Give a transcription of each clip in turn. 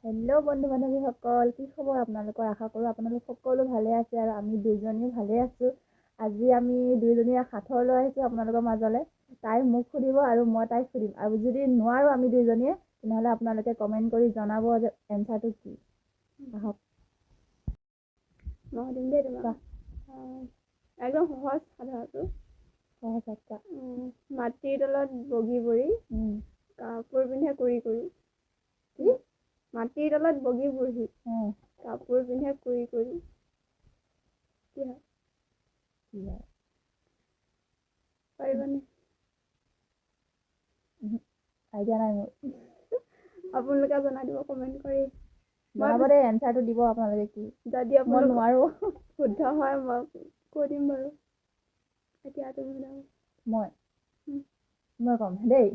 Hello' বন্ধু বান্ধৱীসকল, কি খবৰ আপোনালোকৰ? আশা কৰোঁ আপোনালোক সকলো ভালে আছে আৰু আমি দুইজনীও ভালে আছোঁ। আজি আমি দুইজনীয়ে সাঁথৰ লৈ আহিছোঁ আপোনালোকৰ মাজলৈ। তাই মোক সুধিব আৰু মই তাইক সুধিম, আৰু যদি নোৱাৰোঁ আমি দুইজনীয়ে, তেনেহ'লে আপোনালোকে কমেণ্ট কৰি জনাব যে এনচাৰটো কি। আহক। মই সুধিম দেই তোমাক। একদম সহজ সাধাৰণটো। সহজ আচ্ছা। মাটিৰ তলত বগী বৰি কাপোৰ পিন্ধে কৰি কৰি। কি? মাটিৰ তলত বগী বহি কাপোৰ পিন্ধে কৰি কৰি। কি হয়? কি হয়? পাৰিবানে? আইডিয়া নাই মোৰ। আপোনালোকে জনাই দিব কমেণ্ট কৰি। জনাব দেই, এনচাৰটো দিব আপোনালোকে কি। যদি মই আপোনালোক নোৱাৰোঁ। শুদ্ধ হয় মই কৈ দিম বাৰু। এতিয়া তুমি সোধাব। মই ক'ম দেই।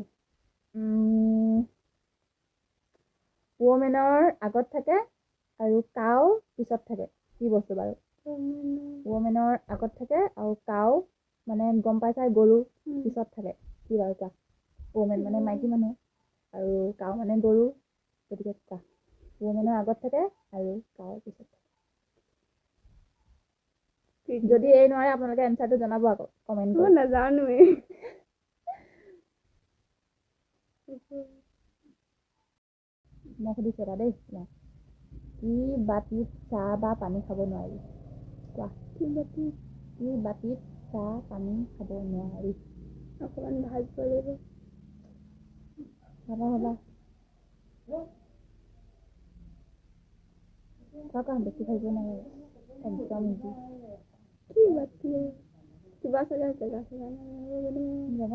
ৱমেনৰ আগত থাকে আৰু কাউ পিছত থাকে। কি বস্তু বাৰু? ৱমেনৰ আগত থাকে আৰু কাউ মানে গম পাইছা, গৰু পিছত থাকে। কি বাৰু কোৱা? ৱমেন মানে মাইকী মানুহ আৰু কাউ মানে গৰু, গতিকে কোৱা। ৱমেনৰ আগত থাকে আৰু কাউ পিছত থাকে। যদি এই নোৱাৰে আপোনালোকে এনচাৰটো জনাব আকৌ কমেণ্ট কৰি। মই নাজানোৱেই। মই সুধিছোঁ এটা দেই। কি বাতিত চাহ বা পানী খাব নোৱাৰি? কোৱা। কি বাতিত চাহ পানী খাব নোৱাৰি? অকণমান ভাবিব লাগিব। ভাবা। কোৱা, বেছি ভাবিব নালাগে। একদম ইজি। কি বাতি? কিবা চাগে জেগা জেগা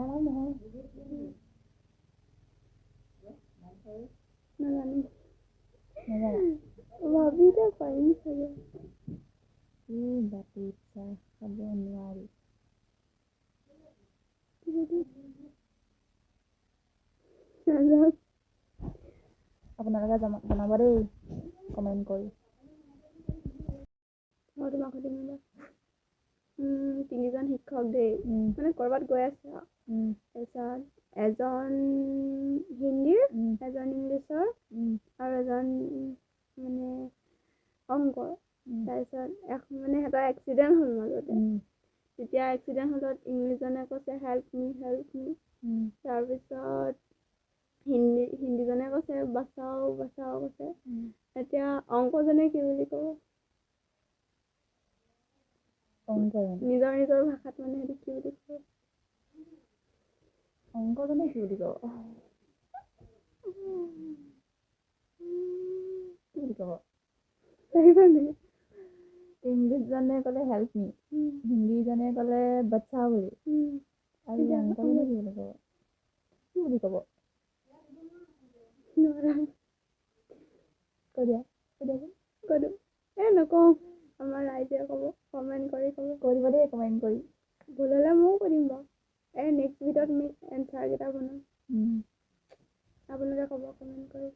নাম নহয়। নাজানো। ভাবিতে পাৰিম চাগে। কি বাতিত চাহ খাব নোৱাৰি? আপোনালোকে জনাব দেই কমেণ্ট কৰি। মই তোমাক সুধিম ৰ'বা। তিনিজন শিক্ষক দেই, মানে ক'ৰবাত গৈ আছে আৰু তাৰপিছত এজন হিন্দীৰ, এজন ইংলিছৰ আৰু এজন মানে অংকৰ। তাৰপিছত মানে সিহঁতৰ এক্সিডেণ্ট হ'ল মাজতে। তেতিয়া এক্সিডেণ্ট হ'লত ইংলিছজনে কৈছে হেল্প মি। তাৰপিছত হিন্দীজনে কৈছে বাচাও কৈছে। এতিয়া অংকজনে কি বুলি ক'ব? নিজৰ ভাষাত মানে সেইটো কি বুলি ক'ব? অংকজনে কি বুলি ক'ব? কি বুলি ক'ব? ইংলিছজনে ক'লে হেল্প মি, হিন্দীজনে ক'লে বাচাও বুলি, আৰু অংকজনে কি বুলি ক'ব? কি বুলি ক'ব? নকওঁ, আমাৰ ৰাইজে ক'ব। কমেণ্ট কৰি ক'ব। কৈ দিব দেই কমেণ্ট কৰি। ভুল হ'লে ময়ো কৈ দিম বাৰু। নেক্সট ভিডিঅ'ত আমি এনচাৰকেইটা বনাম। আপোনালোকে ক'ব কমেণ্ট কৰি।